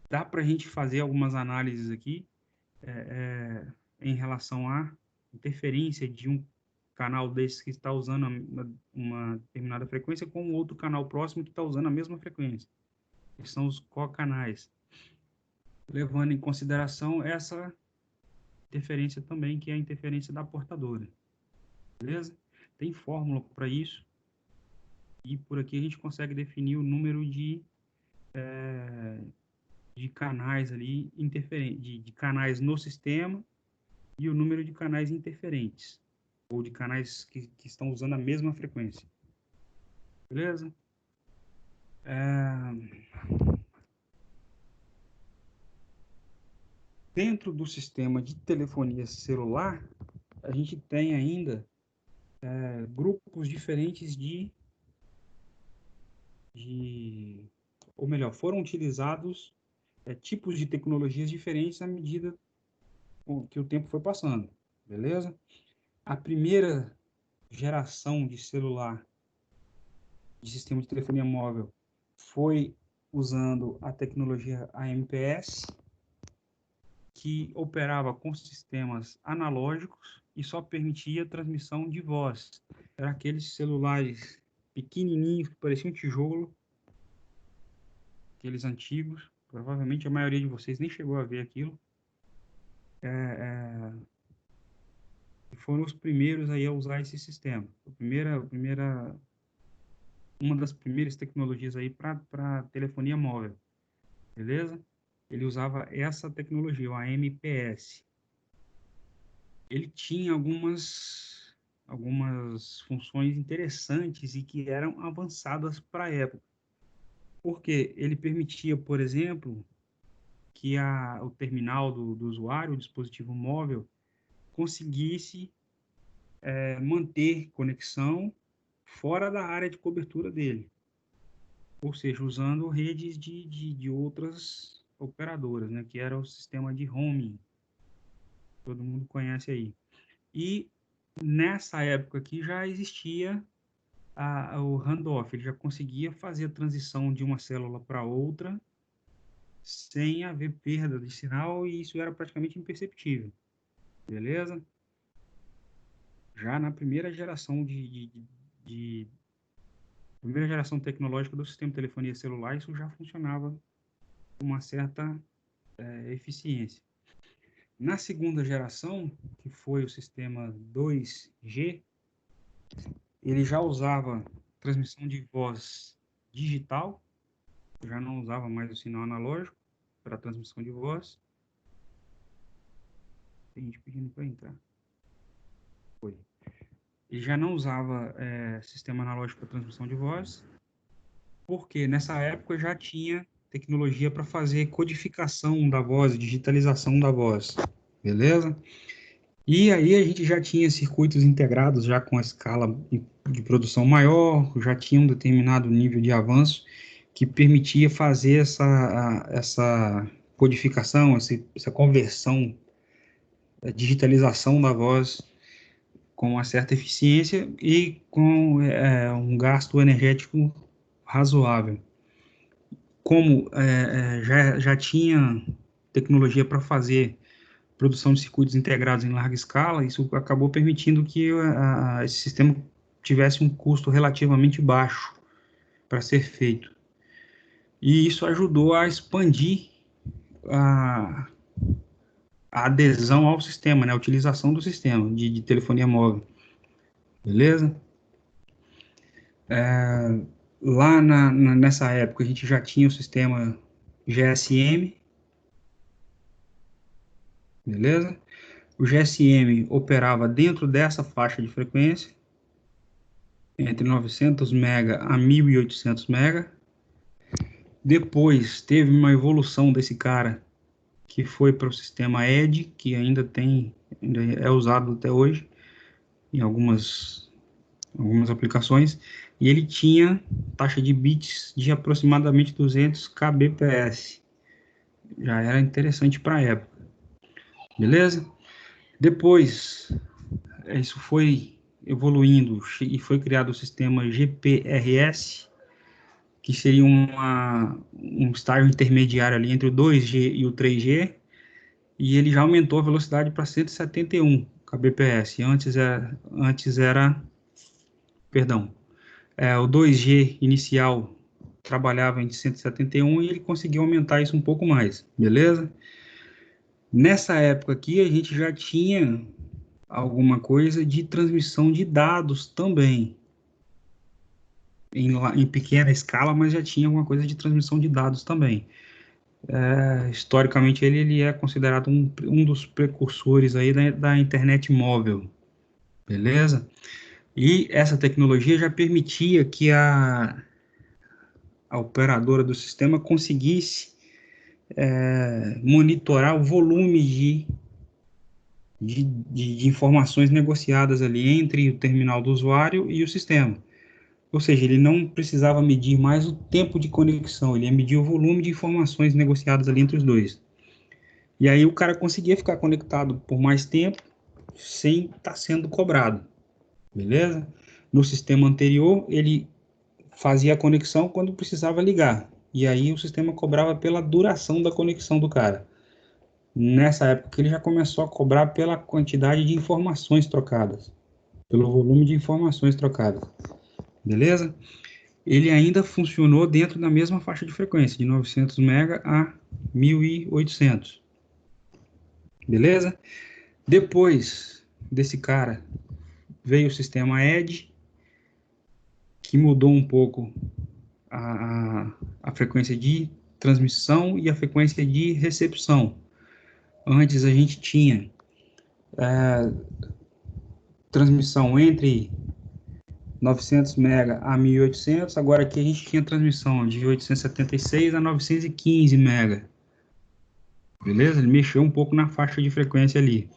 Dá para a gente fazer algumas análises aqui em relação à interferência de um canal desse que está usando uma determinada frequência com outro canal próximo que está usando a mesma frequência. Que são os cocanais. Levando em consideração essa interferência também, que é a interferência da portadora. Beleza? Tem fórmula para isso. E por aqui a gente consegue definir o número de canais ali interferentes, de canais no sistema e o número de canais interferentes, ou de canais que estão usando a mesma frequência. Beleza? Dentro do sistema de telefonia celular, a gente tem ainda grupos diferentes ou melhor, foram utilizados tipos de tecnologias diferentes à medida que o tempo foi passando, beleza? A primeira geração de celular, de sistema de telefonia móvel, foi usando a tecnologia AMPS, que operava com sistemas analógicos e só permitia transmissão de voz. Era aqueles celulares pequenininhos que pareciam um tijolo, aqueles antigos. Provavelmente a maioria de vocês nem chegou a ver aquilo. Foram os primeiros aí a usar esse sistema. Uma das primeiras tecnologias aí para telefonia móvel, beleza? Ele usava essa tecnologia, o AMPS. Ele tinha algumas funções interessantes e que eram avançadas para a época. Porque ele permitia, por exemplo, que o terminal do usuário, o dispositivo móvel, conseguisse manter conexão fora da área de cobertura dele. Ou seja, usando redes de outras operadoras, né, que era o sistema de roaming. Todo mundo conhece aí. E nessa época aqui já existia o handoff, ele já conseguia fazer a transição de uma célula para outra sem haver perda de sinal e isso era praticamente imperceptível, beleza? Já na primeira geração primeira geração tecnológica do sistema de telefonia celular, isso já funcionava com uma certa eficiência. Na segunda geração, que foi o sistema 2G, ele já usava transmissão de voz digital, já não usava mais o sinal analógico para transmissão de voz. Tem gente pedindo para entrar. Foi. Ele já não usava sistema analógico para transmissão de voz, porque nessa época já tinha tecnologia para fazer codificação da voz, digitalização da voz, beleza? E aí a gente já tinha circuitos integrados já com a escala de produção maior, já tinha um determinado nível de avanço que permitia fazer essa codificação, essa conversão, a digitalização da voz com uma certa eficiência e com um gasto energético razoável. Como já tinha tecnologia para fazer produção de circuitos integrados em larga escala, isso acabou permitindo que esse sistema tivesse um custo relativamente baixo para ser feito. E isso ajudou a expandir a adesão ao sistema, né, a utilização do sistema de telefonia móvel. Beleza? Lá nessa época a gente já tinha o sistema GSM, beleza? O GSM operava dentro dessa faixa de frequência, entre 900 MB a 1.800 MB. Depois teve uma evolução desse cara, que foi para o sistema ED, que ainda é usado até hoje em algumas aplicações, e ele tinha taxa de bits de aproximadamente 200 kbps. Já era interessante para a época. Beleza? Depois, isso foi evoluindo e foi criado o sistema GPRS, que seria um estágio intermediário ali entre o 2G e o 3G, e ele já aumentou a velocidade para 171 kbps. Antes era, perdão, o 2G inicial trabalhava em 171 e ele conseguiu aumentar isso um pouco mais, beleza? Nessa época aqui a gente já tinha alguma coisa de transmissão de dados também, em pequena escala, mas já tinha alguma coisa de transmissão de dados também. Historicamente ele é considerado um dos precursores aí da internet móvel, beleza? E essa tecnologia já permitia que a operadora do sistema conseguisse monitorar o volume de informações negociadas ali entre o terminal do usuário e o sistema. Ou seja, ele não precisava medir mais o tempo de conexão, ele ia medir o volume de informações negociadas ali entre os dois. E aí o cara conseguia ficar conectado por mais tempo sem estar sendo cobrado, beleza? No sistema anterior, ele fazia a conexão quando precisava ligar. E aí o sistema cobrava pela duração da conexão do cara. nessa época ele já começou a cobrar pela quantidade de informações trocadas, pelo volume de informações trocadas, beleza? Ele ainda funcionou dentro da mesma faixa de frequência, de 900 MB a 1800, beleza? Depois desse cara, veio o sistema EDGE, que mudou um pouco a frequência de transmissão e a frequência de recepção. Antes a gente tinha transmissão entre 900 MB a 1800, agora aqui a gente tinha transmissão de 876 a 915 MB. Beleza? Ele mexeu um pouco na faixa de frequência ali.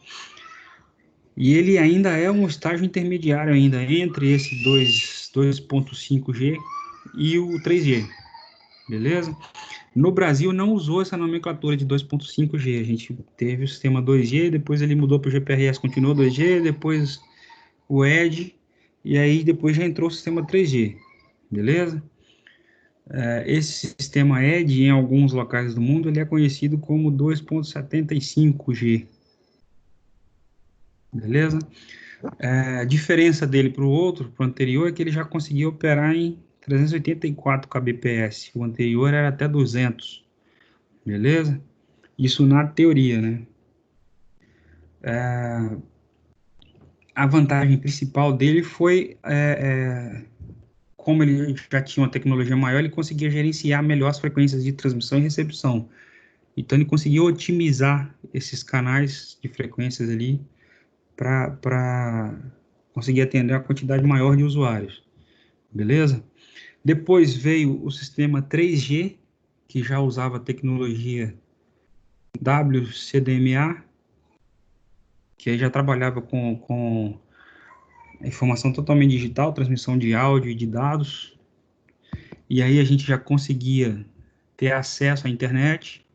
E ele ainda é um estágio intermediário ainda entre esse 2.5G e o 3G. Beleza? No Brasil não usou essa nomenclatura de 2.5G. A gente teve o sistema 2G, depois ele mudou para o GPRS, continuou 2G, depois o EDGE, e aí depois já entrou o sistema 3G. Beleza? Esse sistema EDGE, em alguns locais do mundo, ele é conhecido como 2.75G. Beleza? A diferença dele para o outro, para o anterior, é que ele já conseguia operar em 384 kbps. O anterior era até 200. Beleza? Isso na teoria, né? A vantagem principal dele foi, como ele já tinha uma tecnologia maior, ele conseguia gerenciar melhor as frequências de transmissão e recepção. Então, ele conseguiu otimizar esses canais de frequências ali para conseguir atender a quantidade maior de usuários. Beleza? Depois veio o sistema 3G, que já usava a tecnologia WCDMA, que aí já trabalhava com informação totalmente digital, transmissão de áudio e de dados. E aí a gente já conseguia ter acesso à internet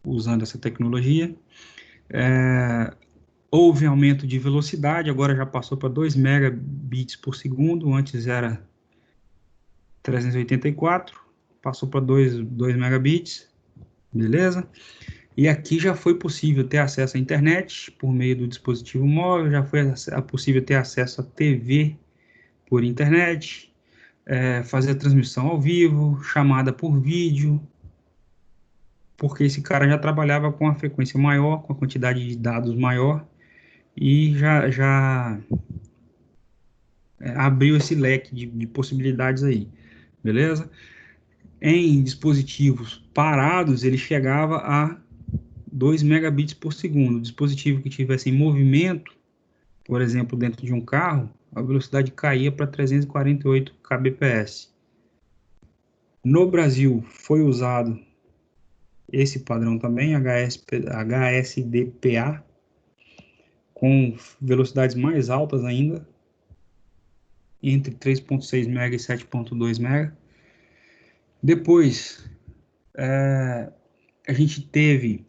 usando essa tecnologia. Houve aumento de velocidade, agora já passou para 2 megabits por segundo, antes era 384, passou para 2 megabits, beleza? E aqui já foi possível ter acesso à internet por meio do dispositivo móvel, já foi possível ter acesso à TV por internet, fazer a transmissão ao vivo, chamada por vídeo, porque esse cara já trabalhava com a frequência maior, com a quantidade de dados maior, e já abriu esse leque de possibilidades aí, beleza? Em dispositivos parados, ele chegava a 2 megabits por segundo. Dispositivo que tivesse em movimento, por exemplo, dentro de um carro, a velocidade caía para 348 kbps. No Brasil, foi usado esse padrão também, HSDPA, com velocidades mais altas ainda, entre 3.6 MB e 7.2 MB. Depois, a gente teve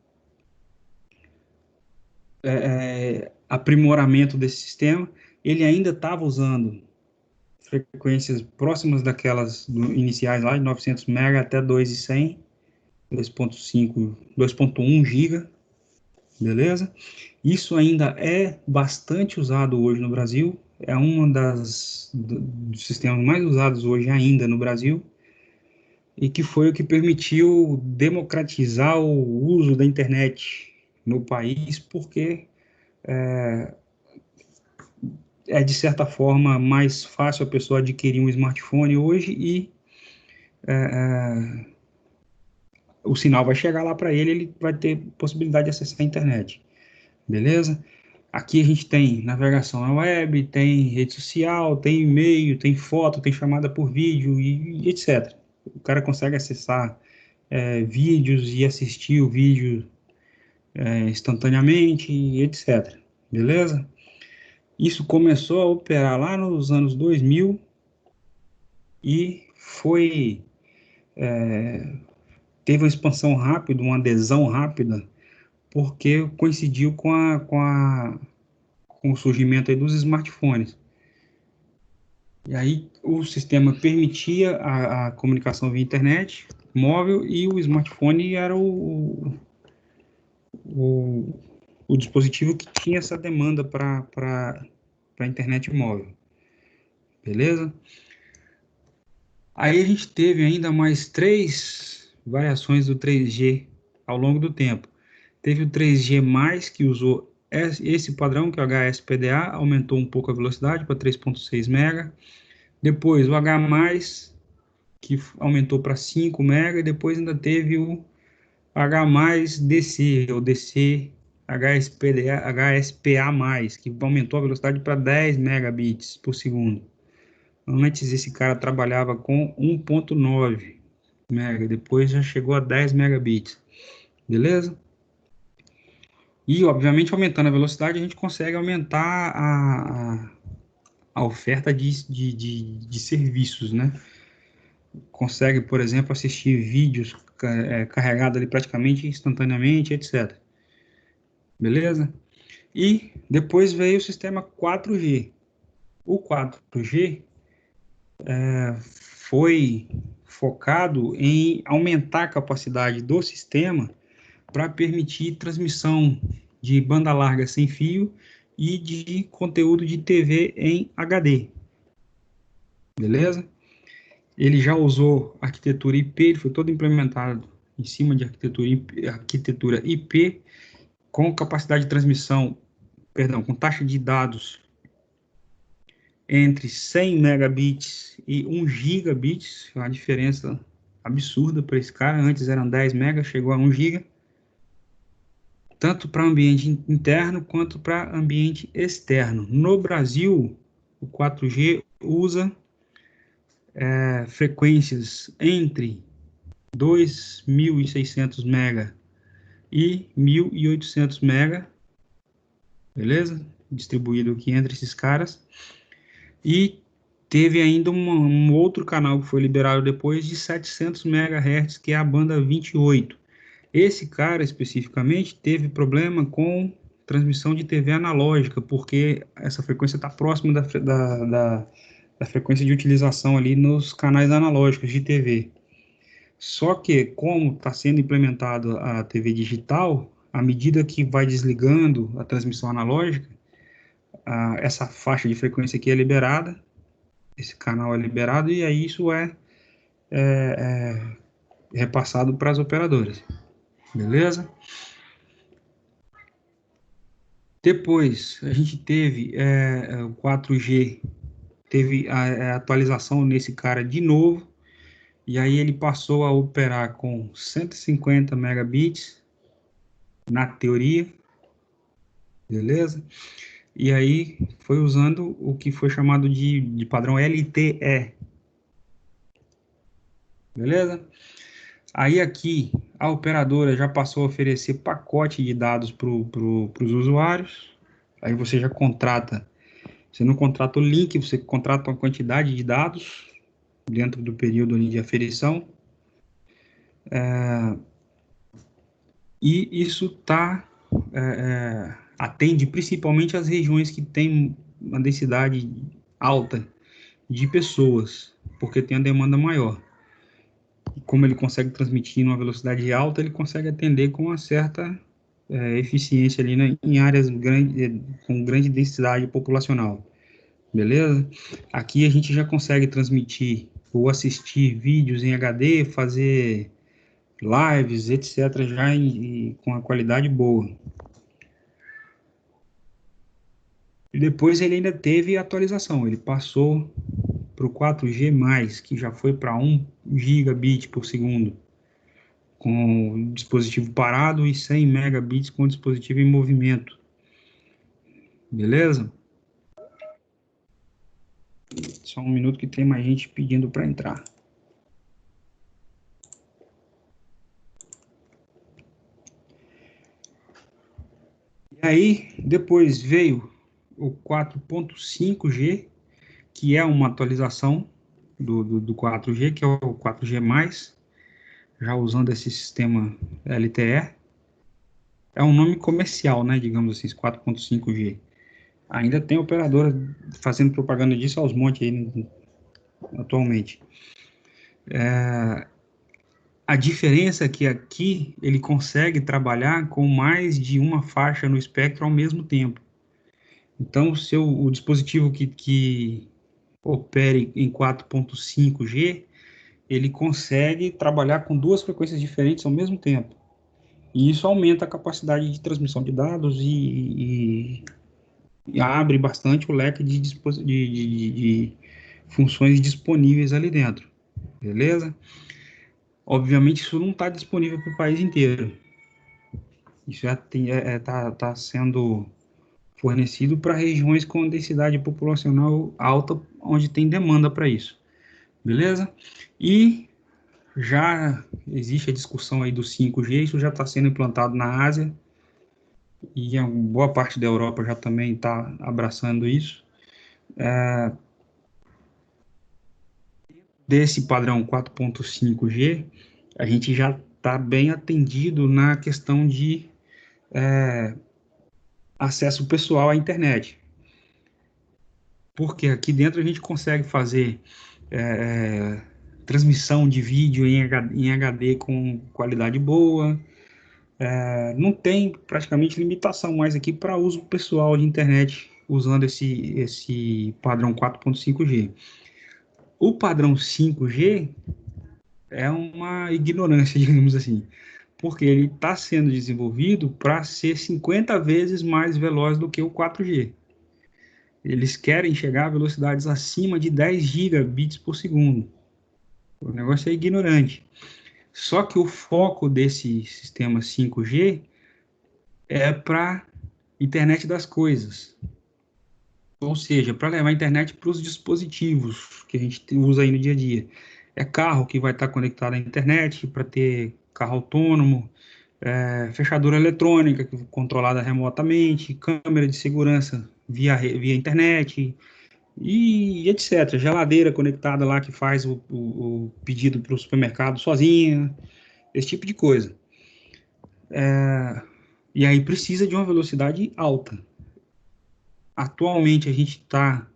aprimoramento desse sistema. Ele ainda estava usando frequências próximas daquelas iniciais lá, de 900 MB até 2.100, 2.5, 2.1 GB, beleza? Isso ainda é bastante usado hoje no Brasil, é um dos sistemas mais usados hoje ainda no Brasil, e que foi o que permitiu democratizar o uso da internet no país, porque é de certa forma mais fácil a pessoa adquirir um smartphone hoje e o sinal vai chegar lá para ele, ele vai ter possibilidade de acessar a internet, beleza? Aqui a gente tem navegação na web, tem rede social, tem e-mail, tem foto, tem chamada por vídeo e etc. O cara consegue acessar vídeos e assistir o vídeo instantaneamente e etc. Beleza? Isso começou a operar lá nos anos 2000 e teve uma expansão rápida, uma adesão rápida, porque coincidiu com o surgimento aí dos smartphones. E aí o sistema permitia a comunicação via internet móvel e o smartphone era o o dispositivo que tinha essa demanda para a internet móvel. Beleza? Aí a gente teve ainda mais 3 variações do 3G ao longo do tempo. Teve o 3G+, que usou esse padrão, que é o HSPDA, aumentou um pouco a velocidade para 3.6 MB. Depois o H+, que aumentou para 5 MB. E depois ainda teve o H+DC, ou DC HSPDA, HSPA+, que aumentou a velocidade para 10 megabits por segundo. Antes esse cara trabalhava com 1.9 mega, depois já chegou a 10 megabits, beleza? E, obviamente, aumentando a velocidade, a gente consegue aumentar a oferta de serviços, né? Consegue, por exemplo, assistir vídeos carregados ali praticamente instantaneamente, etc. Beleza? E depois veio o sistema 4G. O 4G foi focado em aumentar a capacidade do sistema para permitir transmissão de banda larga sem fio e de conteúdo de TV em HD. Beleza? Ele já usou arquitetura IP, ele foi todo implementado em cima de arquitetura IP, com capacidade de transmissão, perdão, com taxa de dados entre 100 megabits e 1 gigabits, uma diferença absurda para esse cara. Antes eram 10 megas, chegou a 1 giga, tanto para ambiente interno quanto para ambiente externo. No Brasil, o 4G usa frequências entre 2.600 mega e 1.800 mega, beleza? Distribuído aqui entre esses caras. E teve ainda um outro canal que foi liberado depois de 700 MHz, que é a banda 28. Esse cara especificamente teve problema com transmissão de TV analógica, porque essa frequência está próxima da frequência de utilização ali nos canais analógicos de TV. Só que, como está sendo implementado a TV digital, à medida que vai desligando a transmissão analógica, essa faixa de frequência aqui é liberada, esse canal é liberado, e aí isso é repassado para as operadoras. Beleza? Depois, a gente teve o 4G, teve a atualização nesse cara de novo, e aí ele passou a operar com 150 megabits, na teoria, beleza? E aí foi usando o que foi chamado de padrão LTE, beleza? Aí aqui a operadora já passou a oferecer pacote de dados para os usuários. Aí você já contrata, você não contrata o link, você contrata uma quantidade de dados dentro do período ali de aferição. E isso atende principalmente as regiões que têm uma densidade alta de pessoas, porque tem a demanda maior. E como ele consegue transmitir numa velocidade alta, ele consegue atender com uma certa eficiência ali, né, em áreas com grande densidade populacional. Beleza? Aqui a gente já consegue transmitir ou assistir vídeos em HD, fazer lives, etc., já com a qualidade boa. E depois ele ainda teve atualização, ele passou para o 4G+, que já foi para 1 gigabit por segundo, com o dispositivo parado, e 100 megabits com o dispositivo em movimento. Beleza? Só um minuto que tem mais gente pedindo para entrar. E aí, depois veio o 4.5G, que é uma atualização do 4G, que é o 4G+, já usando esse sistema LTE. É um nome comercial, né, digamos assim, 4.5G. Ainda tem operadora fazendo propaganda disso aos montes aí atualmente. A diferença é que aqui ele consegue trabalhar com mais de uma faixa no espectro ao mesmo tempo. Então, o dispositivo que opere em 4.5G, ele consegue trabalhar com duas frequências diferentes ao mesmo tempo. E isso aumenta a capacidade de transmissão de dados e abre bastante o leque de funções disponíveis ali dentro, beleza? Obviamente, isso não está disponível para o país inteiro. Isso já tá sendo fornecido para regiões com densidade populacional alta, onde tem demanda para isso, beleza? E já existe a discussão aí do 5G, isso já está sendo implantado na Ásia, e a boa parte da Europa já também está abraçando isso. Desse padrão 4.5G, a gente já está bem atendido na questão de acesso pessoal à internet. Porque aqui dentro a gente consegue fazer transmissão de vídeo em HD com qualidade boa, não tem praticamente limitação mais aqui para uso pessoal de internet usando esse padrão 4.5G. O padrão 5G é uma ignorância, digamos assim, porque ele está sendo desenvolvido para ser 50 vezes mais veloz do que o 4G. Eles querem chegar a velocidades acima de 10 gigabits por segundo. O negócio é ignorante. Só que o foco desse sistema 5G é para internet das coisas. Ou seja, para levar a internet para os dispositivos que a gente usa aí no dia a dia. É carro que vai estar conectado à internet para ter carro autônomo, fechadura eletrônica controlada remotamente, câmera de segurança via internet e etc. Geladeira conectada lá que faz o pedido para o supermercado sozinha, esse tipo de coisa. E aí precisa de uma velocidade alta. Atualmente a gente está...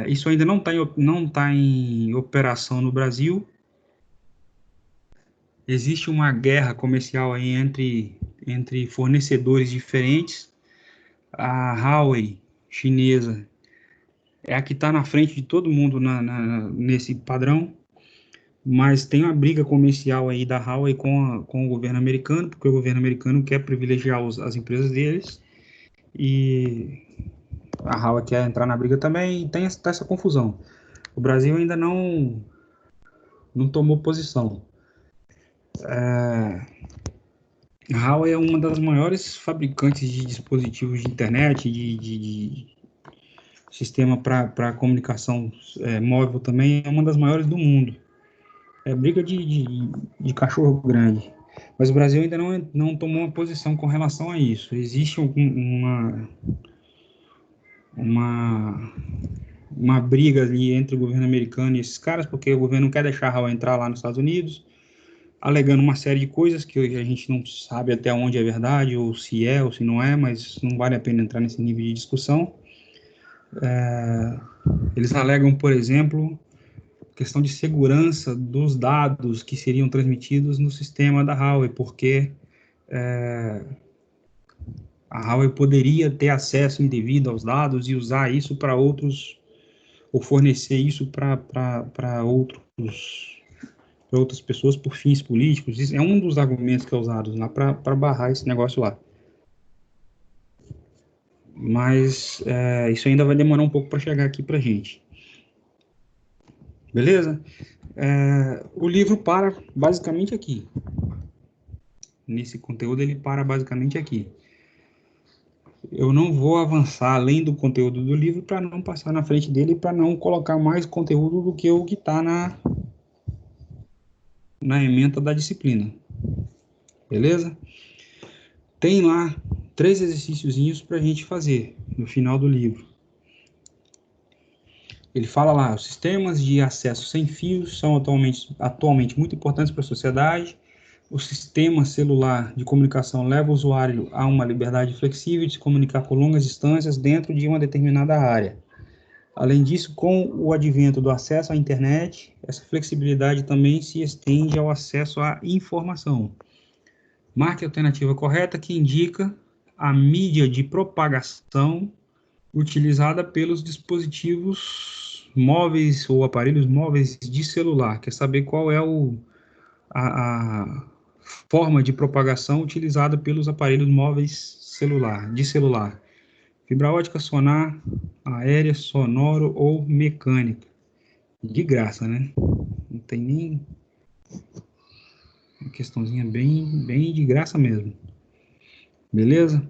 isso ainda não tá em operação no Brasil. Existe uma guerra comercial aí entre fornecedores diferentes. A Huawei chinesa é a que está na frente de todo mundo nesse padrão, mas tem uma briga comercial aí da Huawei com o governo americano, porque o governo americano quer privilegiar as empresas deles, e a Huawei quer entrar na briga também, e tem essa confusão. O Brasil ainda não tomou posição. A Huawei é uma das maiores fabricantes de dispositivos de internet, de sistema para comunicação móvel também, é uma das maiores do mundo. É briga de cachorro grande. Mas o Brasil ainda não tomou uma posição com relação a isso. Existe uma briga ali entre o governo americano e esses caras, porque o governo não quer deixar a Huawei entrar lá nos Estados Unidos, alegando uma série de coisas que a gente não sabe até onde é verdade, ou se não é, mas não vale a pena entrar nesse nível de discussão. Eles alegam, por exemplo, questão de segurança dos dados que seriam transmitidos no sistema da Huawei, porque a Huawei poderia ter acesso indevido aos dados e usar isso para outros, ou fornecer isso para outras pessoas por fins políticos. Isso é um dos argumentos que é usado lá para barrar esse negócio lá. Mas isso ainda vai demorar um pouco para chegar aqui para gente. Beleza? O livro para basicamente aqui. Nesse conteúdo ele para basicamente aqui. Eu não vou avançar além do conteúdo do livro para não passar na frente dele, para não colocar mais conteúdo do que o que está na ementa da disciplina. Beleza? Tem lá 3 exercíciozinhos para a gente fazer no final do livro. Ele fala lá, os sistemas de acesso sem fios são atualmente muito importantes para a sociedade. O sistema celular de comunicação leva o usuário a uma liberdade flexível de se comunicar por longas distâncias dentro de uma determinada área. Além disso, com o advento do acesso à internet, essa flexibilidade também se estende ao acesso à informação. Marque a alternativa correta, que indica a mídia de propagação utilizada pelos dispositivos móveis ou aparelhos móveis de celular. Quer saber qual é a forma de propagação utilizada pelos aparelhos móveis de celular. Fibra ótica, sonar, aérea, sonoro ou mecânica. De graça, né? Não tem nem... Uma questãozinha bem de graça mesmo. Beleza?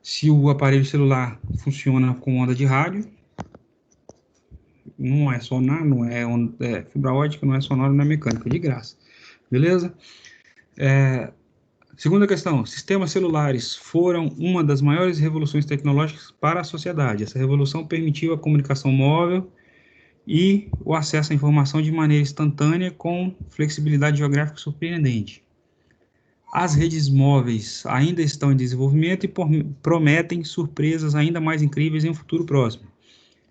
Se o aparelho celular funciona com onda de rádio, não é sonar, não é, fibra ótica, não é sonoro, não é mecânica, de graça. Beleza? Segunda questão, sistemas celulares foram uma das maiores revoluções tecnológicas para a sociedade. Essa revolução permitiu a comunicação móvel e o acesso à informação de maneira instantânea com flexibilidade geográfica surpreendente. As redes móveis ainda estão em desenvolvimento e prometem surpresas ainda mais incríveis em um futuro próximo.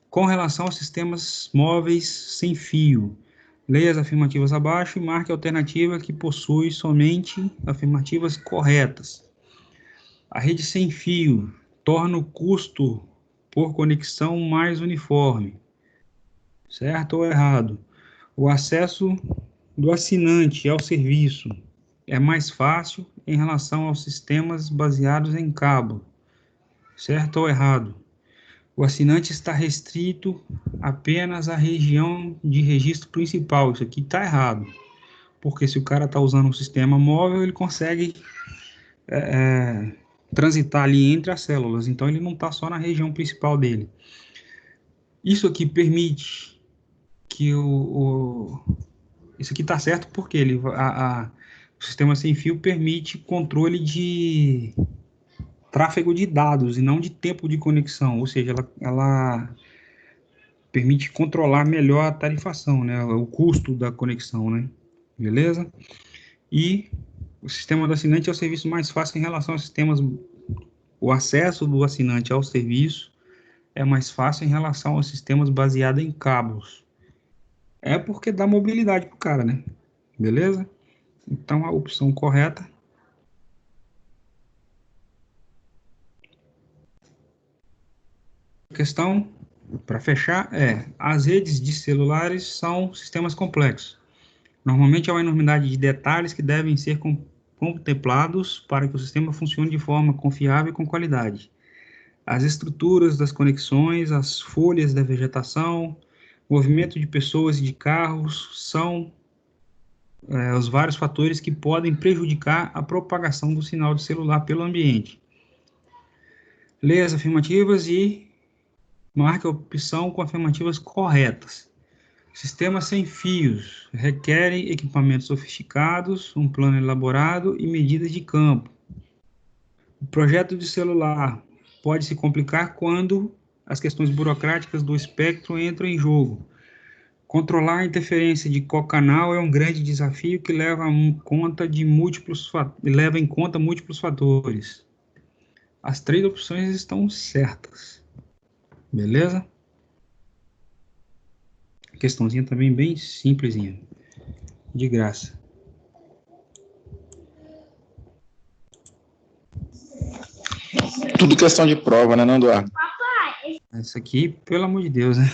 Com relação aos sistemas móveis sem fio, leia as afirmativas abaixo e marque a alternativa que possui somente afirmativas corretas. A rede sem fio torna o custo por conexão mais uniforme. Certo ou errado? O acesso do assinante ao serviço é mais fácil em relação aos sistemas baseados em cabo. Certo ou errado? O assinante está restrito apenas à região de registro principal. Isso aqui está errado. Porque se o cara está usando um sistema móvel, ele consegue transitar ali entre as células. Então, ele não está só na região principal dele. Isso aqui permite que isso aqui está certo porque o sistema sem fio permite controle de tráfego de dados e não de tempo de conexão, ou seja, ela permite controlar melhor a tarifação, né, o custo da conexão, né, beleza? E o sistema do assinante é o serviço mais fácil em relação aos sistemas, o acesso do assinante ao serviço é mais fácil em relação aos sistemas baseados em cabos. É porque dá mobilidade pro cara, né, beleza? Então, a opção correta questão, para fechar, as redes de celulares são sistemas complexos. Normalmente há uma enormidade de detalhes que devem ser contemplados para que o sistema funcione de forma confiável e com qualidade. As estruturas das conexões, as folhas da vegetação, o movimento de pessoas e de carros são os vários fatores que podem prejudicar a propagação do sinal de celular pelo ambiente. Leia as afirmativas e marque a opção com afirmativas corretas. Sistemas sem fios requerem equipamentos sofisticados, um plano elaborado e medidas de campo. O projeto de celular pode se complicar quando as questões burocráticas do espectro entram em jogo. Controlar a interferência de cocanal é um grande desafio que leva em conta múltiplos fatores. As 3 opções estão certas. Beleza? Questãozinha também bem simplesinha. De graça. Tudo questão de prova, né, não, Eduardo? Isso aqui, pelo amor de Deus, né?